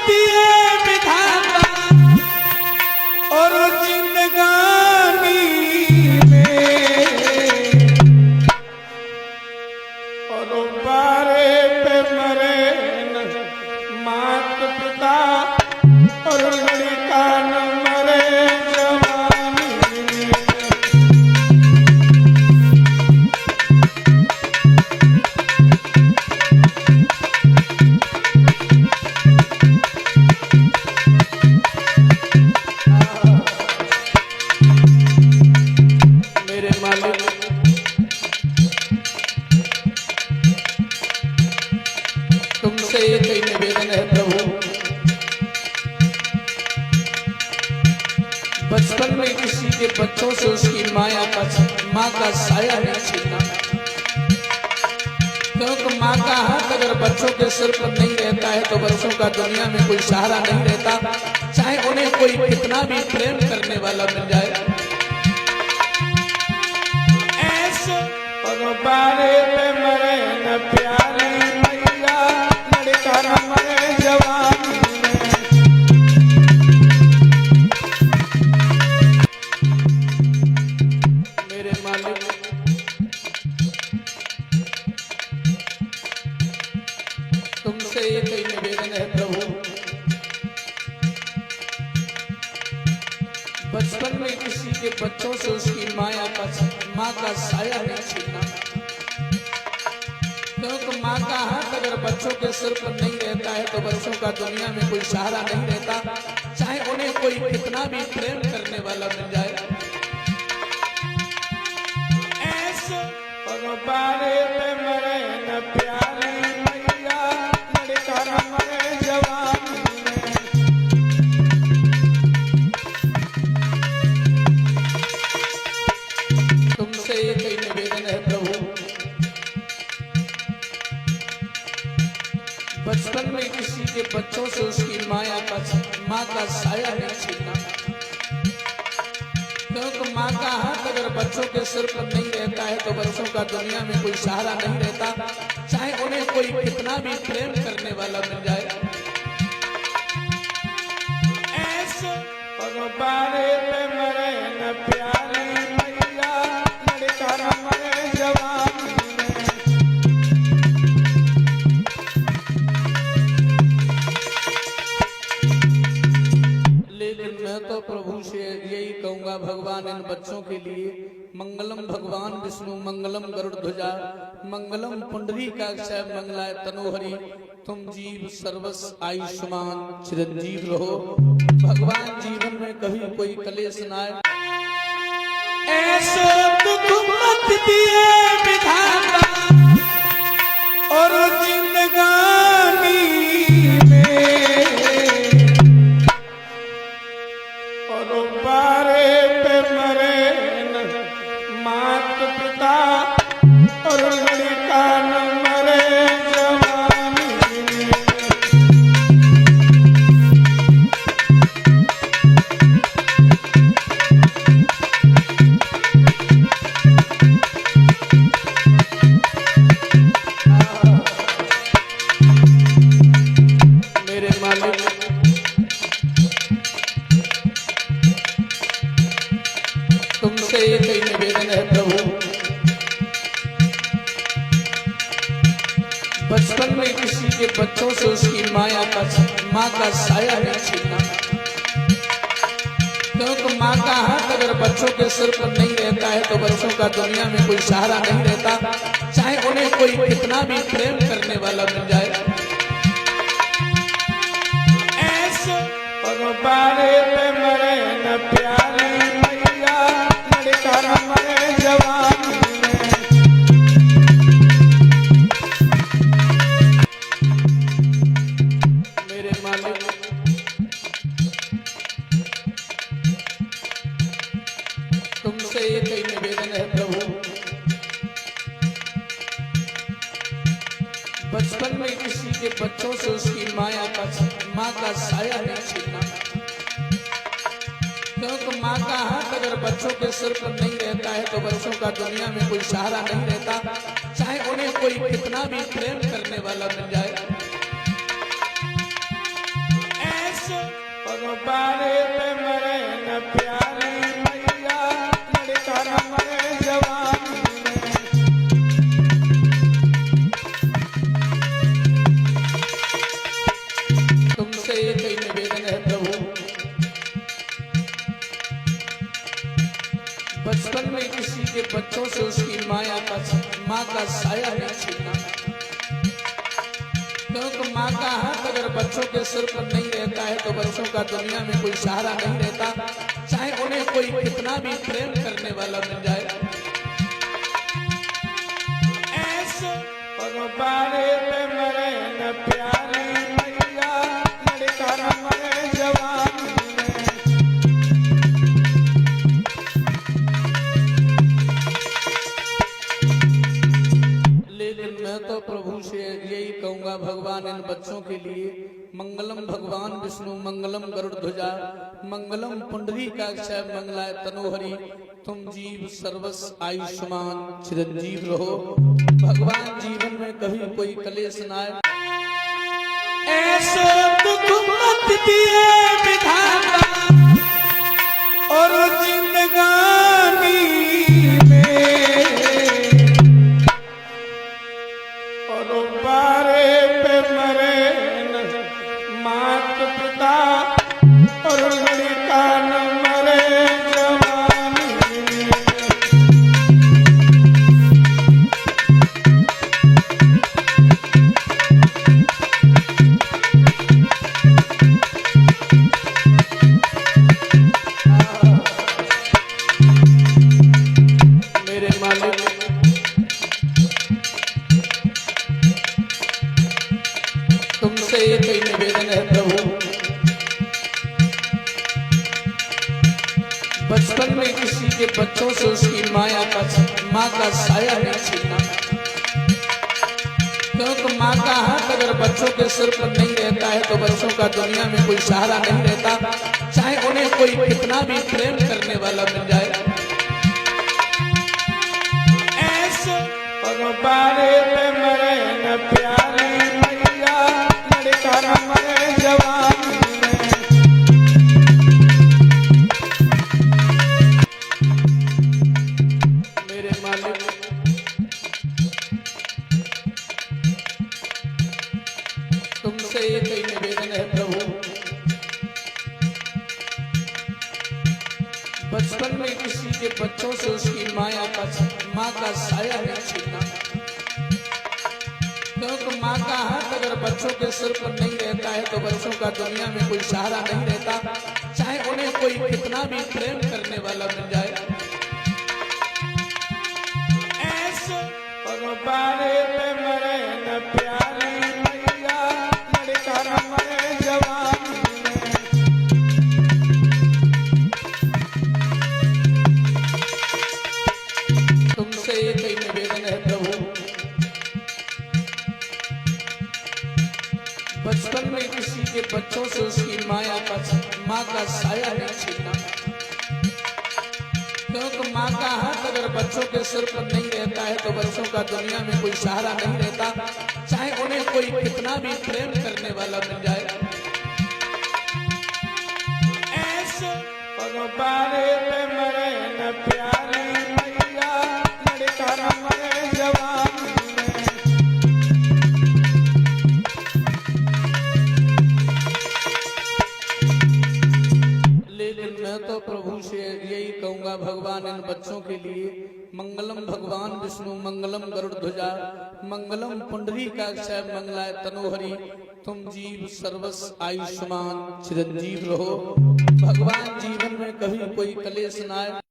दिए विधाता और जिंदगानी में और बारे पे मरे न मात पिता और लड़का न मरे जवानी में। तुमसे एक ही निवेदन है प्रभु, बचपन में किसी के बच्चों से उसकी माँ का साया नहीं छीनना, क्योंकि माँ का हाथ अगर बच्चों के सिर पर नहीं रहता है तो बच्चों का दुनिया में कोई सहारा नहीं रहता, चाहे उन्हें कोई कितना भी प्रेम करने वाला मिल जाए। ऐसे और बारे पे मरे न प्यारी मैया, लड़का न मरे जवानी में। मेरे मालिक तुमसे एक ही निवेदन है प्रभु, बचपन में किसी के बच्चों से उसकी माँ का साया नहीं छीनना, क्योंकि माँ का हाथ अगर बच्चों के सिर पर नहीं रहता है तो बच्चों का दुनिया में कोई सहारा नहीं रहता, चाहे उन्हें कोई कितना भी प्रेम करने वाला मिल जाए। ऐसे और बारे पे मरे न प्यारी मैया, लड़का न मरे जवानी में। तुमसे एक ही निवेदन है प्रभु, बचपन में किसी के बच्चों से उसकी माँ का साया नहीं छीनना, क्योंकि माँ का हाथ अगर बच्चों के सिर पर नहीं रहता है तो बच्चों का दुनिया में कोई सहारा नहीं रहता, चाहे उन्हें कोई कितना भी प्रेम करने वाला मिल जाए। ऐसे और बारे पे मरे न प्यारी मैया, लड़का न मरे जवानी में। लेकिन मैं तो प्रभु से यही कहूंगा, भगवान इन बच्चों के लिए मंगलम भगवान विष्णु मंगलम गरुड़ध्वजा मंगलम पुंडरीकाक्षाय मंगलाय तनोहरि, तुम जीव सर्वस आयुष्मान चिरंजीव रहो। भगवान जीवन में कभी कोई कलेश ना आए, ऐसो दुख मत दिए विधाता और जिंदगानी में और बारे पे मरे न मात पिता और लड़का न मरे जवानी में। मेरे मालिक तुमसे एक ही निवेदन है प्रभु, बचपन में किसी के बच्चों से उसकी माँ का साया नहीं छीनना, क्योंकि माँ का हाथ अगर बच्चों के सिर पर नहीं रहता है तो बच्चों का दुनिया में कोई सहारा नहीं रहता, चाहे उन्हें कोई कितना भी प्रेम करने वाला मिल जाए। ऐसे और बारे पे मरे न प्यारी मैया, लड़का न मरे जवानी में। मेरे मालिक तुमसे एक ही निवेदन है प्रभु, बचपन में किसी के बच्चों से उसकी माँ का साया नहीं छीनना, क्योंकि माँ का हाथ अगर बच्चों के सिर पर नहीं रहता है तो बच्चों का दुनिया में कोई सहारा नहीं रहता, चाहे उन्हें कोई कितना भी प्रेम करने वाला मिल जाए। माँ का हाथ अगर बच्चों के सिर पर नहीं रहता है तो बच्चों का दुनिया में कोई सहारा नहीं रहता, चाहे उन्हें कोई कितना भी प्रेम करने वाला मिल जाए। ऐसे और बारे पे मरे न प्यारी मैया, लड़का न मरे जवानी में। लेकिन मैं तो प्रभु से यही कहूंगा, भगवान इन बच्चों के लिए मंगलम भगवान विष्णु मंगलम गरुड़ ध्वजा मंगलम पुंडरीकाक्षाय मंगलाय तनोहरि, तुम जीव सर्वस आयुष्मान चिरंजीव रहो। भगवान जीवन में कभी कोई कलेश न आए। ऐसे दुख मत दिए विधाता और जिंदगानी में, और बारे पे मरे न मात पिता और लड़का न मरे जवानी में। मेरे मालिक तुमसे एक ही निवेदन है प्रभु, बचपन में किसी के बच्चों से उसकी माँ का साया नहीं छीनना, क्योंकि माँ का हाथ अगर बच्चों के सिर पर नहीं रहता है तो बच्चों का दुनिया में कोई सहारा नहीं रहता, चाहे उन्हें कोई कितना भी प्रेम करने वाला मिल जाए। ऐसे और बारे पे मरे न प्यारी मैया, लड़का न मरे जवानी में। मेरे मालिक तुमसे एक ही निवेदन है प्रभु, बचपन में किसी के बच्चों से उसकी माँ का साया नहीं छीनना, क्योंकि माँ का हाथ अगर बच्चों के सिर पर नहीं रहता है तो बच्चों का दुनिया में कोई सहारा नहीं रहता, चाहे उन्हें कोई कितना भी प्रेम करने वाला मिल जाए। ऐसे और बारे पे मरे न प्यारी मैया, लड़का न मरे जवानी में। तुमसे एक ही निवेदन है प्रभु, बचपन में किसी के बच्चों से उसकी माँ का साया नहीं छीनना, क्योंकि माँ का हाथ अगर बच्चों के सिर पर नहीं रहता है तो बच्चों का दुनिया में कोई सहारा नहीं रहता, चाहे उन्हें कोई कितना भी प्रेम करने वाला मिल जाए। ऐसे और बारे पे मरे न प्यारी मैया, लड़का न मरे जवानी में। लेकिन मैं तो प्रभु से यही कहूंगा, भगवान इन बच्चों के लिए मंगलम भगवान विष्णु मंगलम गरुड़ ध्वजा मंगलम पुंडरीकाक्षाय मंगलाय तनोहरि, तुम जीव सर्वस आयुष्मान चिरंजीव रहो। भगवान जीवन में कभी कोई कलेश न आए।